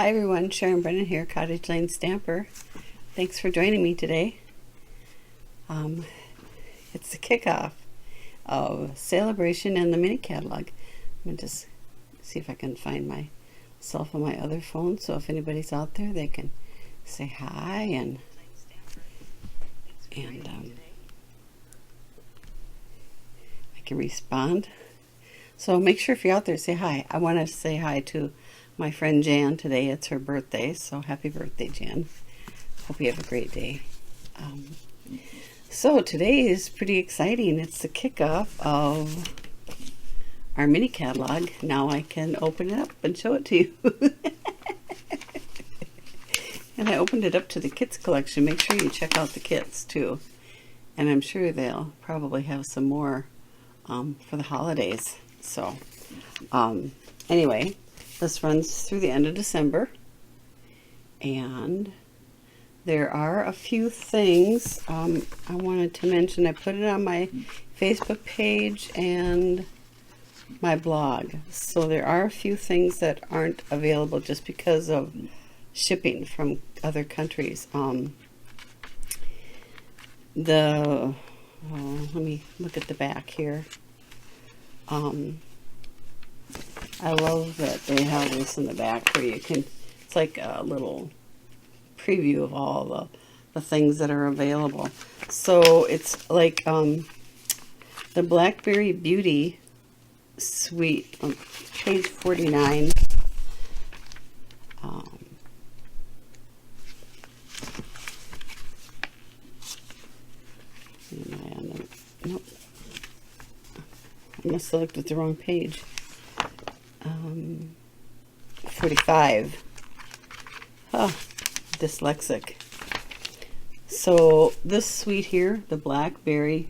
Hi everyone, Sharon Brennan here, Cottage Lane Stamper. Thanks for joining me today. It's the kickoff of Sale-a-bration and the mini catalog. I'm going to just see if I can find myself on my other phone, so if anybody's out there they can say hi and I can respond. So make sure if you're out there, say hi. I want to say hi to my friend Jan today. It's her birthday, so happy birthday, Jan. Hope you have a great day. So today is pretty exciting. It's the kickoff of our mini catalog. Now I can open it up and show it to you. And I opened it up to the kits collection. Make sure you check out the kits too. And I'm sure they'll probably have some more for the holidays. So anyway, this runs through the end of December, and there are a few things I wanted to mention. I put it on my Facebook page and my blog. So there are a few things that aren't available just because of shipping from other countries. Let me look at the back here. I love that they have this in the back where you can, it's like a little preview of all the things that are available. So it's like the Blackberry Beauty Suite on page 49. Nope. I must have looked at the wrong page. 45. Dyslexic. So this suite here, the Blackberry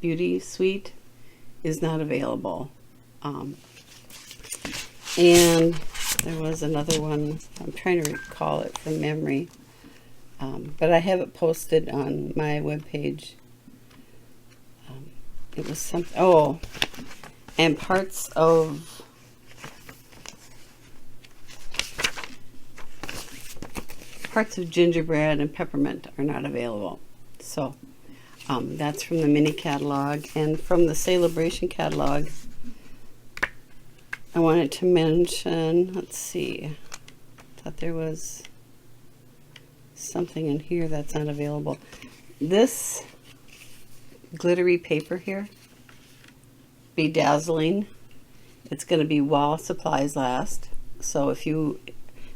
Beauty Suite, is not available. And there was another one. I'm trying to recall it from memory. But I have it posted on my webpage. It was something, and parts of gingerbread and peppermint are not available. So that's from the mini catalog. And from the Sale-a-bration catalog, I wanted to mention, let's see, I thought there was something in here that's not available. This glittery paper here, bedazzling, it's going to be while supplies last. So if you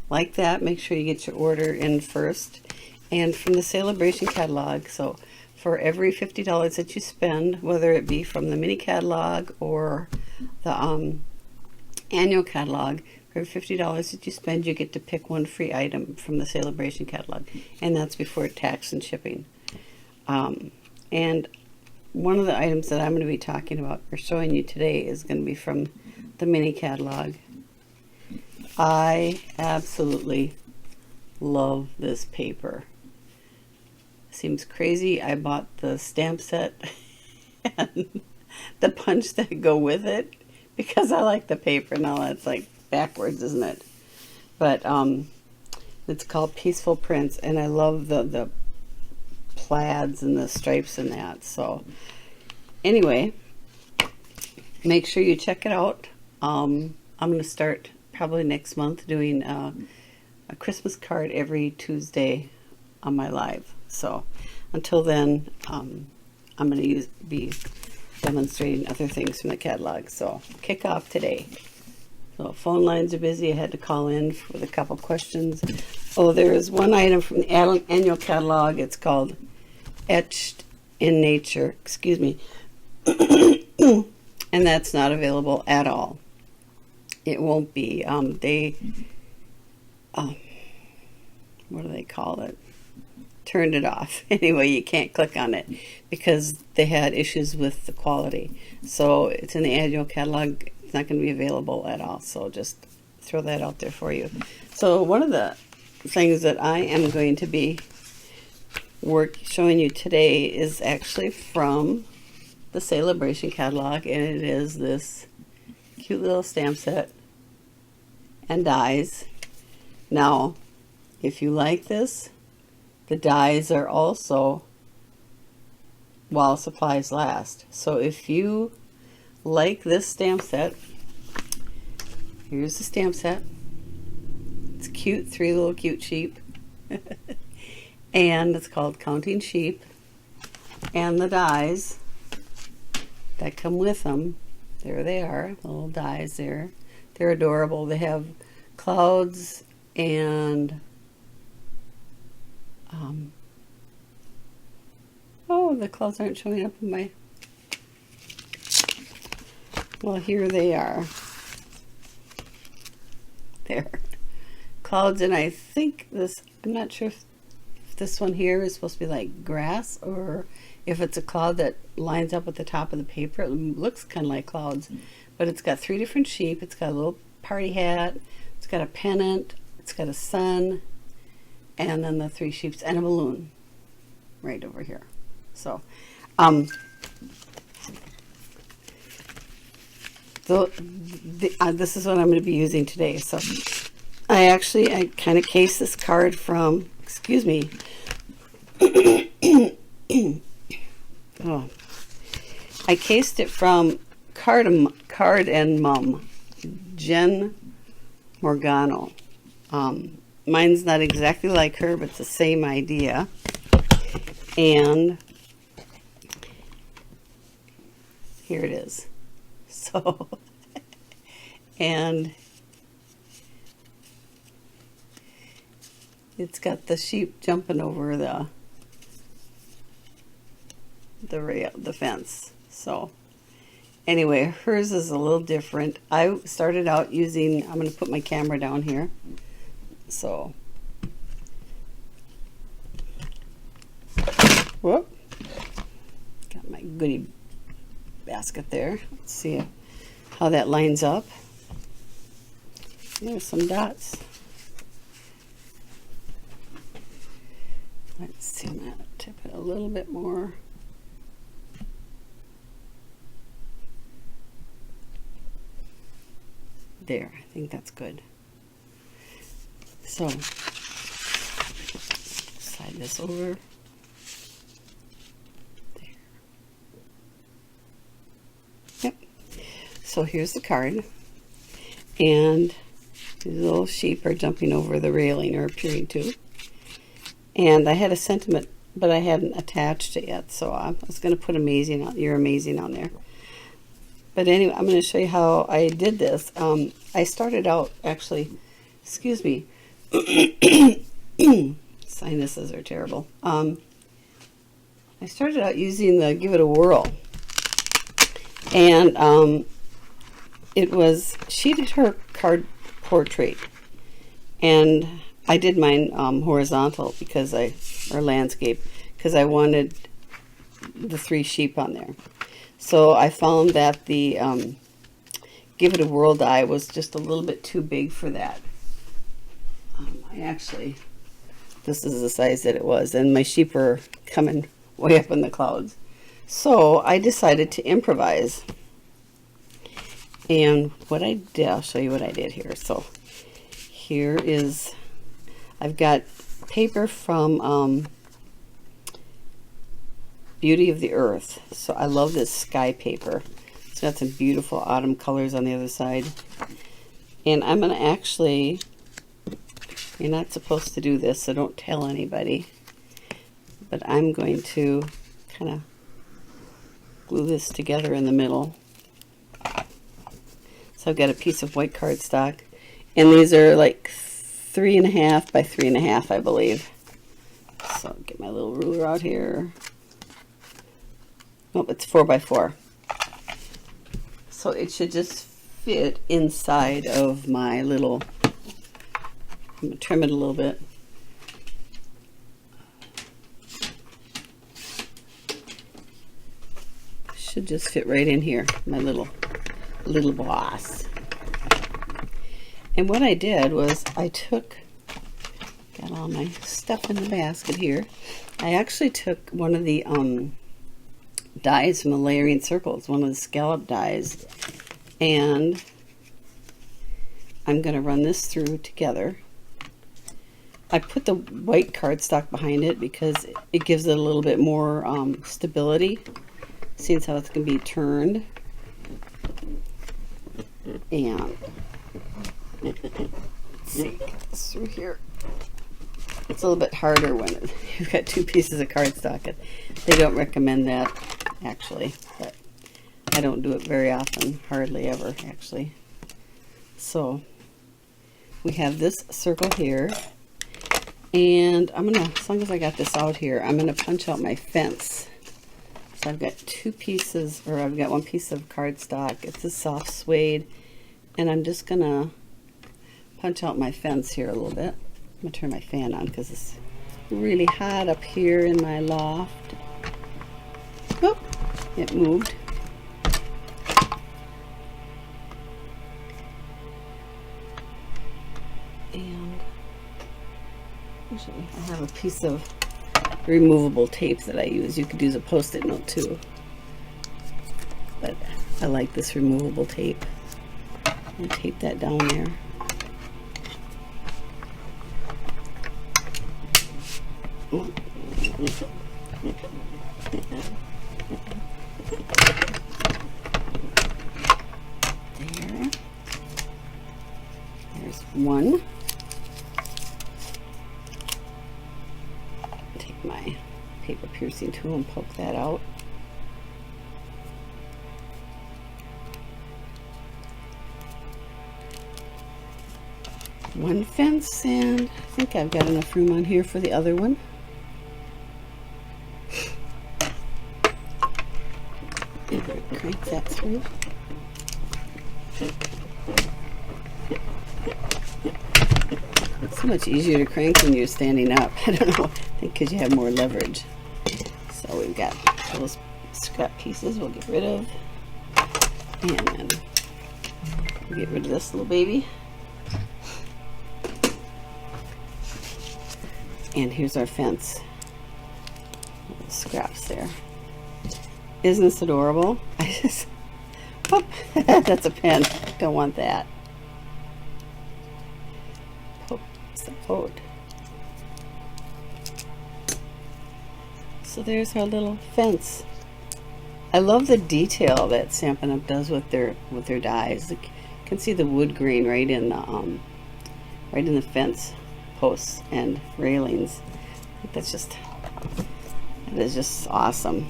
like that, make sure you get your order in first. And from the Sale-a-bration catalog, so for every $50 that you spend, whether it be from the mini catalog or the annual catalog, for every $50 that you spend, you get to pick one free item from the Sale-a-bration catalog, and that's before tax and shipping. And one of the items that I'm going to be talking about or showing you today is going to be from the mini catalog. I absolutely love this paper. Seems crazy. I bought the stamp set and the punch that go with it because I like the paper. Now that's like backwards, isn't it? But it's called Peaceful Prints, and I love the plaids and the stripes and that. So anyway, make sure you check it out. I'm going to start probably next month doing a Christmas card every Tuesday on my live. So until then, I'm going to be demonstrating other things from the catalog. So kick off today. So phone lines are busy. I had to call in with a couple questions. Oh, there is one item from the annual catalog. It's called Etched in Nature. Excuse me. And that's not available at all. It won't be. What do they call it? Turned it off. Anyway, you can't click on it because they had issues with the quality. So it's in the annual catalog. It's not going to be available at all. So just throw that out there for you. So one of the things that I am going to be showing you today is actually from the Sale-a-bration catalog, and it is this cute little stamp set and dies. Now, if you like this, the dies are also while supplies last. So if you like this stamp set, here's the stamp set. It's cute, 3 little cute sheep. And it's called Counting Sheep. And the dies that come with them, there they are, the little dies there. They're adorable. They have clouds and oh, the clouds aren't showing up in my, well, here they are. There. Clouds, and I think this, I'm not sure if this one here is supposed to be like grass or if it's a cloud that lines up at the top of the paper. It looks kind of like clouds, but it's got 3 different sheep. It's got a little party hat, it's got a pennant, it's got a sun, and then the 3 sheeps and a balloon right over here. So this is what I'm going to be using today. So I kind of cased this card from, excuse me, oh, I cased it from Card and Mum, Jen Morgano. Mine's not exactly like her, but it's the same idea. And here it is. So, and it's got the sheep jumping over the rail, the fence. So anyway, hers is a little different. I started out using, I'm going to put my camera down here. So, whoop, got my goodie basket there. Let's see how that lines up. There's some dots. Let's see, I'm going to tip it a little bit more. There, I think that's good. So, slide this over. There. Yep. So here's the card. And these little sheep are jumping over the railing, or appearing to. And I had a sentiment, but I hadn't attached it yet. So I was going to put amazing on, you're amazing on there. But anyway, I'm going to show you how I did this. I started out, actually, excuse me, sinuses are terrible. I started out using the Give It a Whirl. And it was, she did her card portrait. And I did mine horizontal because or landscape, because I wanted the 3 sheep on there. So I found that the Give It a Whirl die was just a little bit too big for that. This is the size that it was, and my sheep are coming way up in the clouds. So I decided to improvise. And what I did, I'll show you what I did here. So here is, I've got paper from Beauty of the Earth. So I love this sky paper. It's got some beautiful autumn colors on the other side. And I'm going to actually, you're not supposed to do this, so don't tell anybody. But I'm going to kind of glue this together in the middle. So I've got a piece of white cardstock. And these are like 3.5 by 3.5, I believe. So I'll get my little ruler out here. Oh, it's 4 by 4. So it should just fit inside of my little, I'm going to trim it a little bit. Should just fit right in here, my little boss. And what I did was I got all my stuff in the basket here. I actually took one of the dies from the layering circles, one of the scallop dies, and I'm going to run this through together. I put the white cardstock behind it because it gives it a little bit more stability. See how it's going to be turned. And let's see, get this through here. It's a little bit harder when you've got two pieces of cardstock. They don't recommend that, actually, but I don't do it very often, hardly ever, actually. So we have this circle here, and I'm gonna, as long as I got this out here, I'm gonna punch out my fence. So I've got two pieces, or I've got one piece of cardstock. It's a soft suede, and I'm just gonna punch out my fence here a little bit. I'm gonna turn my fan on because it's really hot up here in my loft. Oh, it moved. And actually, I have a piece of removable tape that I use. You could use a post-it note too, but I like this removable tape. And tape that down there. There. There's one. Take my paper piercing tool and poke that out. One fence, and I think I've got enough room on here for the other one. Crank that through. It's so much easier to crank when you're standing up. I don't know, I think because you have more leverage. So we've got those scrap pieces we'll get rid of. And then we'll get rid of this little baby. And here's our fence. Little scraps there. Isn't this adorable? I just, oh, that's a pen. Don't want that. Poke, support. So there's our little fence. I love the detail that Stampin' Up does with their dies. You can see the wood grain right in the fence posts and railings. I think that is just awesome.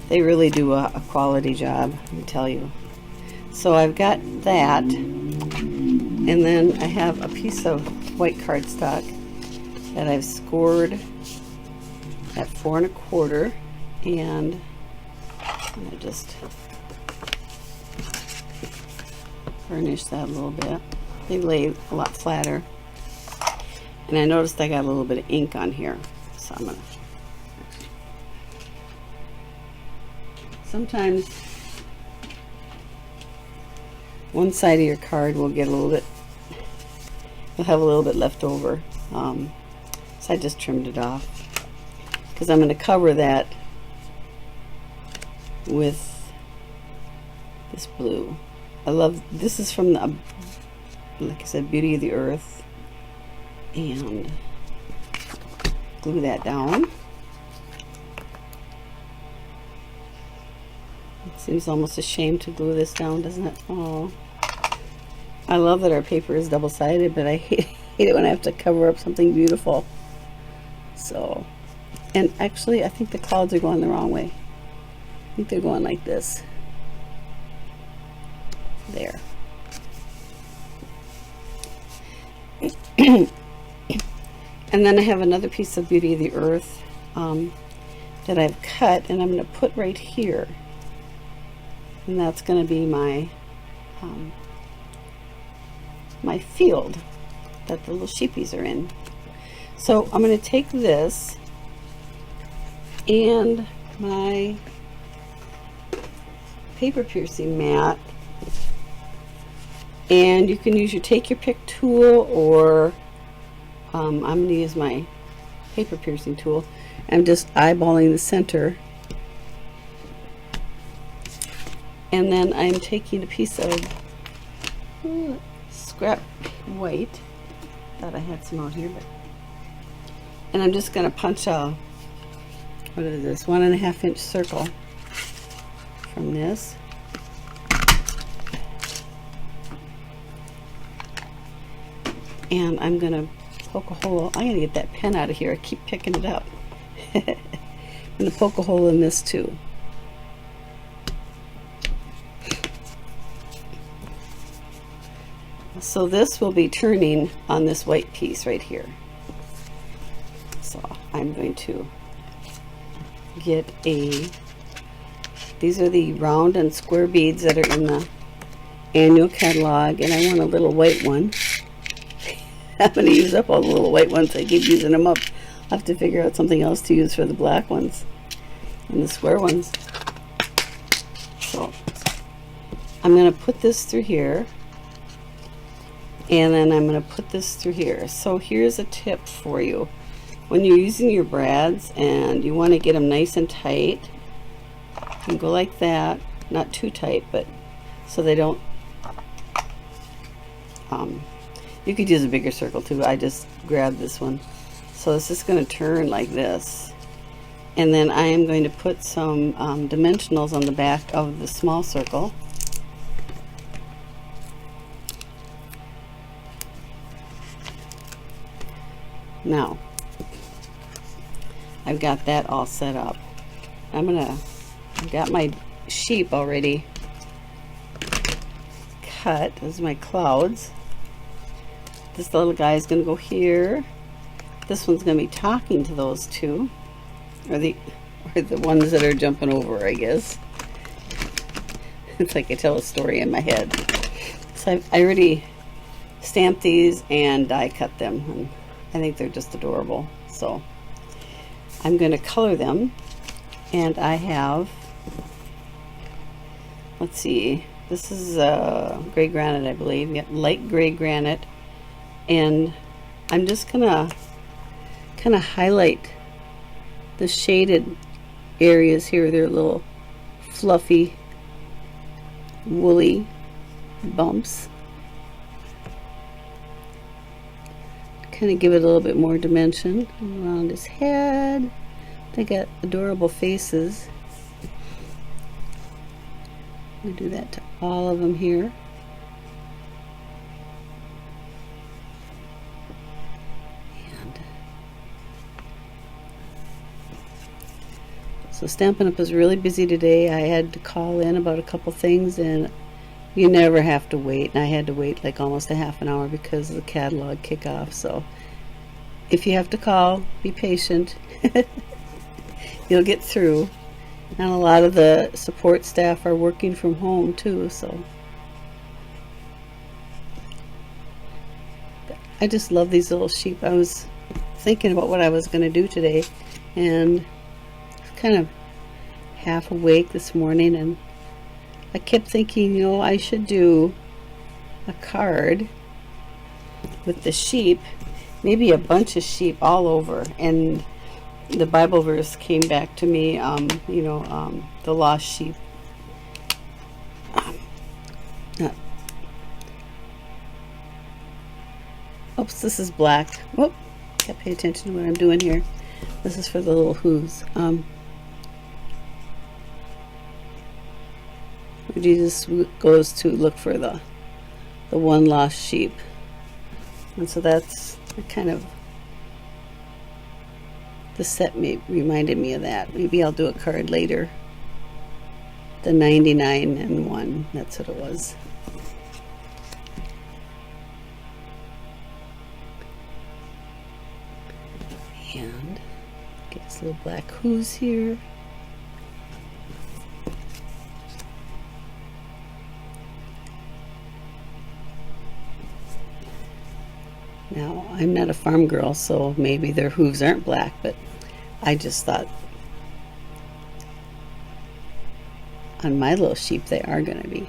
They really do a quality job, let me tell you. So I've got that, and then I have a piece of white cardstock that I've scored at 4 1/4, and I'm gonna just burnish that a little bit. They lay a lot flatter, and I noticed I got a little bit of ink on here, so I'm gonna. Sometimes one side of your card will get a little bit, will have a little bit left over. So I just trimmed it off because I'm going to cover that with this blue. I love, this is from the, like I said, Beauty of the Earth, and glue that down. It seems almost a shame to glue this down, doesn't it? Oh, I love that our paper is double-sided, but I hate it when I have to cover up something beautiful. So, and actually I think the clouds are going the wrong way. I think they're going like this. There. And then I have another piece of Beauty of the Earth that I've cut, and I'm going to put right here. And that's going to be my my field that the little sheepies are in. So I'm going to take this and my paper piercing mat, and you can use your take your pick tool, or I'm going to use my paper piercing tool. I'm just eyeballing the center, And then I'm taking a piece of scrap white. Thought I had some out here, but and I'm just going to punch a, what is this, 1.5 inch circle from this. And I'm going to poke a hole. I gotta get that pen out of here. I keep picking it up. I'm going to poke a hole in this too. So this will be turning on this white piece right here. So I'm going to get a, these are the round and square beads that are in the annual catalog, and I want a little white one. I'm going to use up all the little white ones. I keep using them up. I'll have to figure out something else to use for the black ones and the square ones. So I'm going to put this through here, and then I'm going to put this through here. So here's a tip for you. When you're using your brads and you want to get them nice and tight, you can go like that, not too tight, but so they don't, you could use a bigger circle too. I just grabbed this one. So it's just going to turn like this. And then I am going to put some dimensionals on the back of the small circle. Now, I've got that all set up. I've got my sheep already cut. Those are my clouds. This little guy is going to go here. This one's going to be talking to those two, or the ones that are jumping over, I guess. It's like I tell a story in my head. So I already stamped these and die cut them, and I think they're just adorable. So I'm going to color them, and I have, let's see, this is gray granite, I believe. Yeah, light gray granite. And I'm just gonna kind of highlight the shaded areas here. They're little fluffy, woolly bumps. Kind of give it a little bit more dimension around his head. They got adorable faces. I'm gonna do that to all of them here. So Stampin' Up! Is really busy today. I had to call in about a couple things, and you never have to wait. And I had to wait like almost a half an hour because of the catalog kickoff. So if you have to call, be patient. You'll get through. And a lot of the support staff are working from home too. So I just love these little sheep. I was thinking about what I was going to do today, and kind of half awake this morning, and I kept thinking, you know, I should do a card with the sheep, maybe a bunch of sheep all over. And the Bible verse came back to me, you know, the lost sheep. Oops, this is black. Whoop, gotta pay attention to what I'm doing here. This is for the little hooves. Jesus goes to look for the one lost sheep, and so that's kind of, the set reminded me of that. Maybe I'll do a card later. The 99 and 1, that's what it was. And get this little black hooves here. Now, I'm not a farm girl, so maybe their hooves aren't black, but I just thought on my little sheep they are going to be.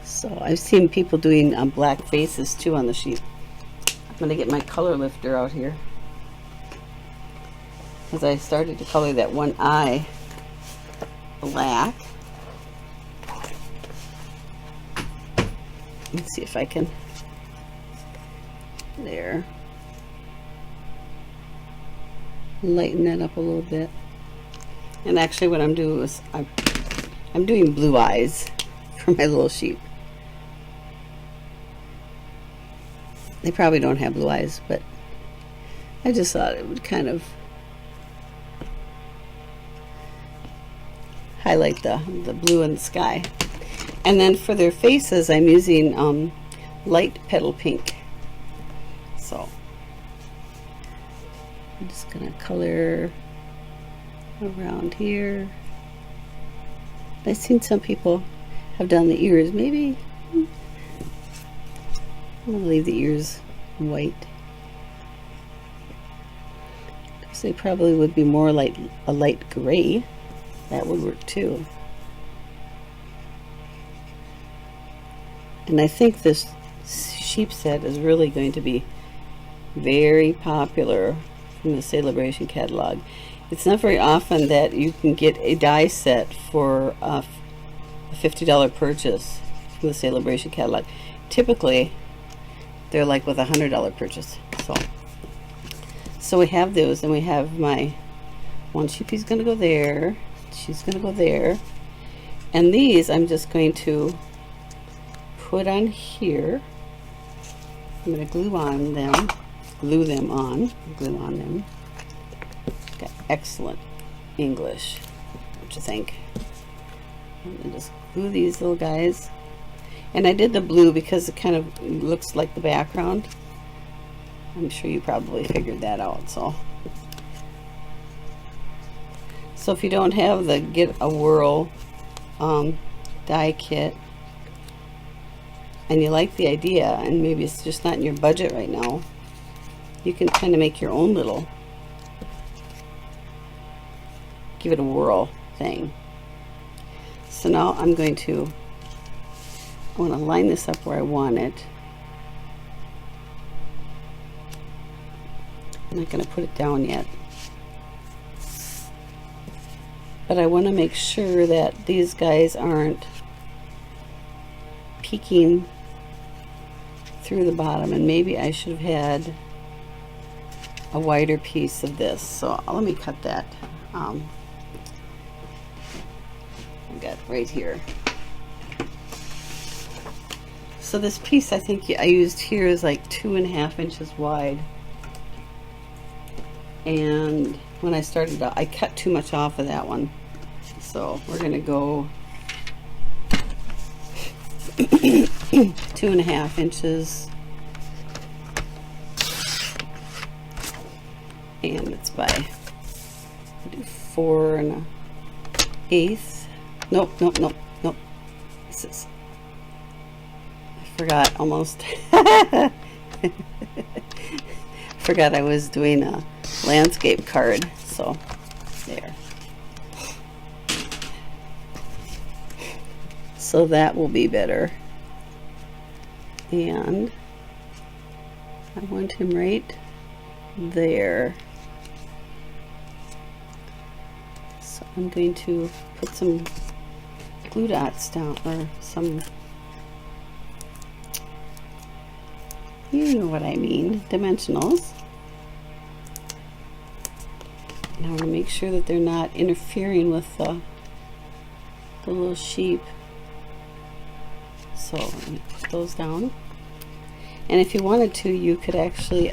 So I've seen people doing black faces too on the sheep. I'm going to get my color lifter out here, because I started to color that one eye black. Let's see if I can, there, lighten that up a little bit. And actually what I'm doing is I'm doing blue eyes for my little sheep. They probably don't have blue eyes, but I just thought it would kind of highlight the blue in the sky. And then for their faces, I'm using light petal pink. So I'm just gonna color around here. I've seen some people have done the ears. Maybe I'm gonna leave the ears white, because they probably would be more like a light gray. That would work too. And I think this sheep set is really going to be very popular from the Sale-a-bration catalog. It's not very often that you can get a die set for a $50 purchase from the Sale-a-bration catalog. Typically, they're like with a $100 purchase. So we have those, and we have my one sheepie's going to go there. She's going to go there. And these I'm just going to put on here. I'm going to glue on them. Glue on them. Got excellent English. What you think? I'm going to just glue these little guys. And I did the blue because it kind of looks like the background. I'm sure you probably figured that out. So if you don't have the Get a Whirl die kit, and you like the idea, and maybe it's just not in your budget right now, you can kind of make your own little give it a whirl thing. So now I want to line this up where I want it. I'm not going to put it down yet, but I want to make sure that these guys aren't peeking through the bottom, and maybe I should have had a wider piece of this. So let me cut that. I got right here. So this piece I think I used here is like 2.5 inches wide, and when I started out I cut too much off of that one, so we're gonna go 2.5 inches, and it's by 4 1/8. Nope. This is, I forgot almost. Forgot I was doing a landscape card. So there. So that will be better. And I want him right there. So I'm going to put some glue dots down, or some, you know what I mean, dimensionals. And I want to make sure that they're not interfering with the little sheep. So let me put those down. And if you wanted to, you could actually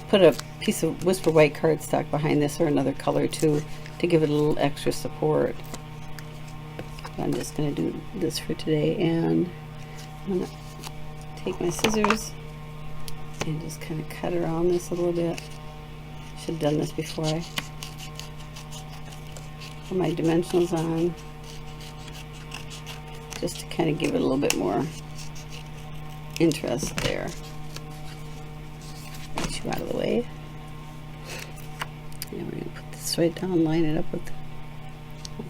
put a piece of Whisper white cardstock behind this, or another color too, to give it a little extra support. I'm just going to do this for today, and I'm going to take my scissors and just kind of cut around this a little bit. Should have done this before I put my dimensionals on, just to kind of give it a little bit more interest there. Get you out of the way. And we're going to put this right down, line it up with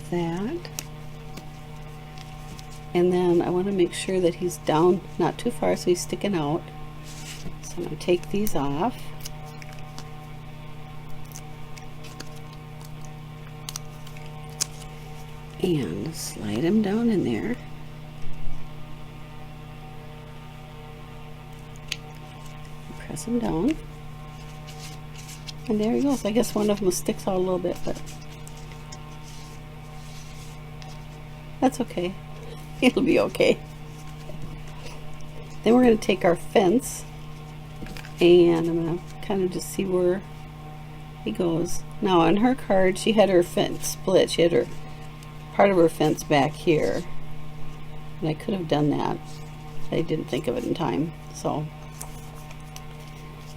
that. And then I want to make sure that he's down not too far so he's sticking out. So I'm going to take these off. slide them down in there. Press them down. And there he goes. I guess one of them sticks out a little bit, but that's okay. It'll be okay. Then we're going to take our fence, and I'm going to kind of just see where he goes. Now on her card, she had her fence split. She had her part of her fence back here, and I could have done that. I didn't think of it in time, so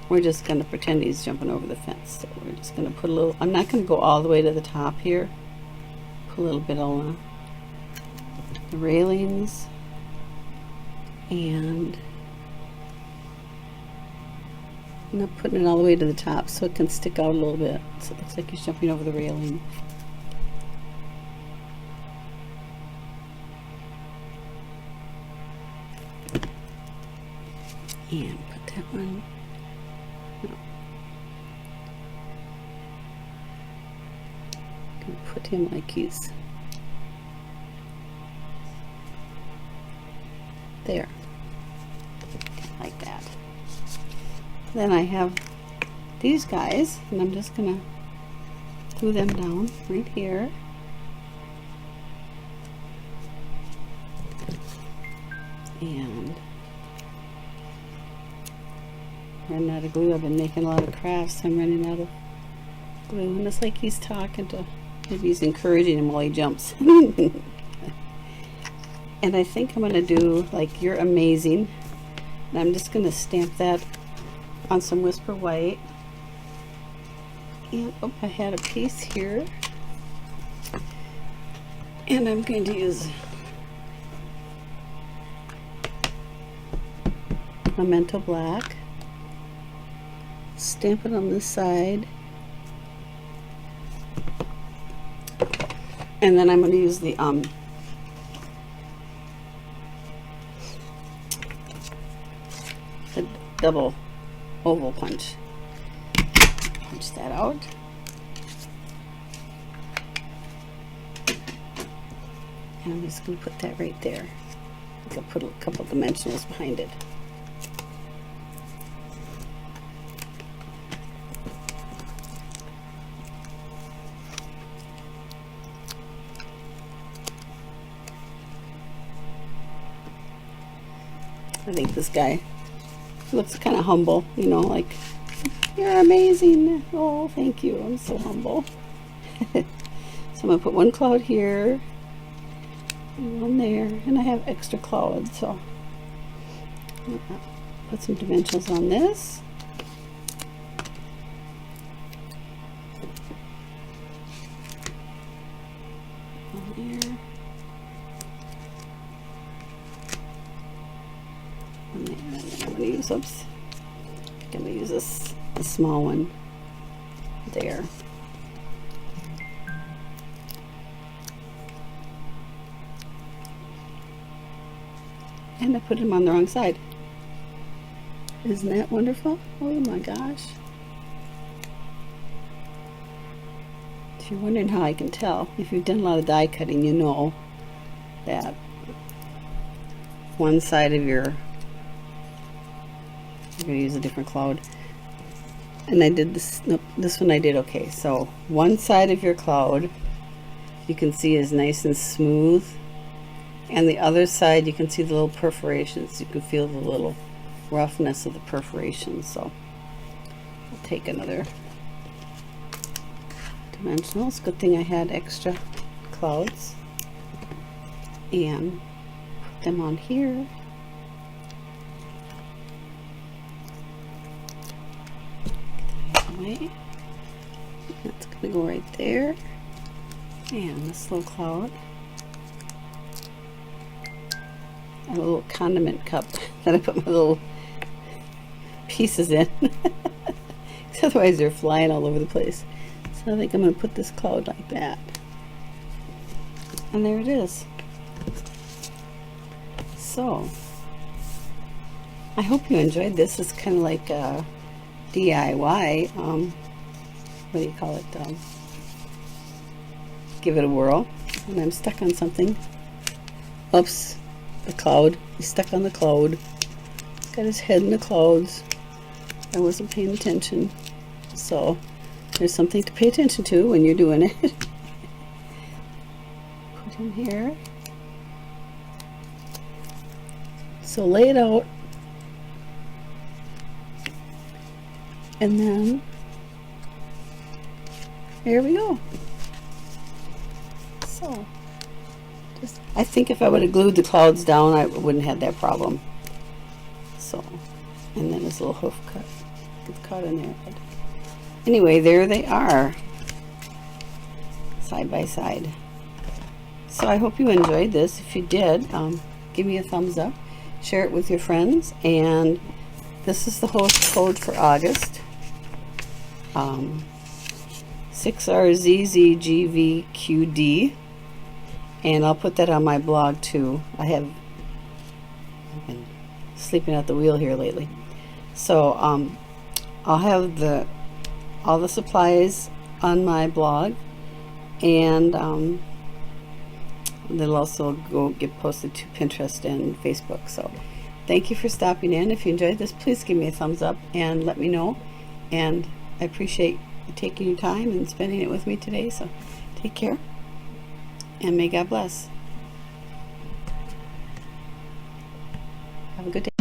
we're just going to pretend he's jumping over the fence. So we're just going to put a little, I'm not going to go all the way to the top here. Put a little bit on the railings, and I'm not putting it all the way to the top so it can stick out a little bit. So it looks like he's jumping over the railing. And put that one. No. Gonna put him like he's there, like that. Then I have these guys, and I'm just gonna glue them down right here. And running out of glue. I've been making a lot of crafts, so I'm running out of glue, and it's like he's talking to, maybe he's encouraging him while he jumps. And I think I'm going to do like "You're Amazing," and I'm just going to stamp that on some Whisper White. And oh, I had a piece here, and I'm going to use Memento Black, stamp it on this side, and then I'm going to use the double oval punch. Punch that out. And I'm just going to put that right there. I think I'll put a couple dimensionals behind it. I think this guy looks kind of humble, you know, like, "You're amazing." Oh, thank you. I'm so humble. So I'm going to put one cloud here and one there, and I have extra clouds, so I'm going to put some dimensionals on this. On there. And then I'm going to use, oops, I'm going to use this, the small one there. And I put him on the wrong side. Isn't that wonderful? Oh my gosh. If you're wondering how I can tell, if you've done a lot of die cutting, you know that one side of your, I'm going to use a different cloud, and I did this, nope, this one I did okay. So one side of your cloud you can see is nice and smooth, and the other side you can see the little perforations. You can feel the little roughness of the perforations. So I'll take another dimensional. It's a good thing I had extra clouds, and put them on here. Away. That's going to go right there, and this little cloud, and a little condiment cup that I put my little pieces in. Otherwise they're flying all over the place. So I think I'm going to put this cloud like that, and there it is. So I hope you enjoyed this. It's kind of like a DIY, what do you call it, give it a whirl. when I'm stuck on something. Oops, the cloud. He's stuck on the cloud. He's got his head in the clouds. I wasn't paying attention. So there's something to pay attention to when you're doing it. Put him here. So lay it out. And then here we go. So just, I think if I would have glued the clouds down, I wouldn't have that problem. So, and then his little hoof cut gets caught in there. But anyway, there they are, side by side. So I hope you enjoyed this. If you did, give me a thumbs up, share it with your friends, and this is the host code for August. 6RZZGVQD, and I'll put that on my blog too. I've been sleeping at the wheel here lately, so I'll have all the supplies on my blog, and they'll also go get posted to Pinterest and Facebook. So thank you for stopping in. If you enjoyed this, please give me a thumbs up and let me know, and I appreciate you taking your time and spending it with me today. So take care, and may God bless. Have a good day.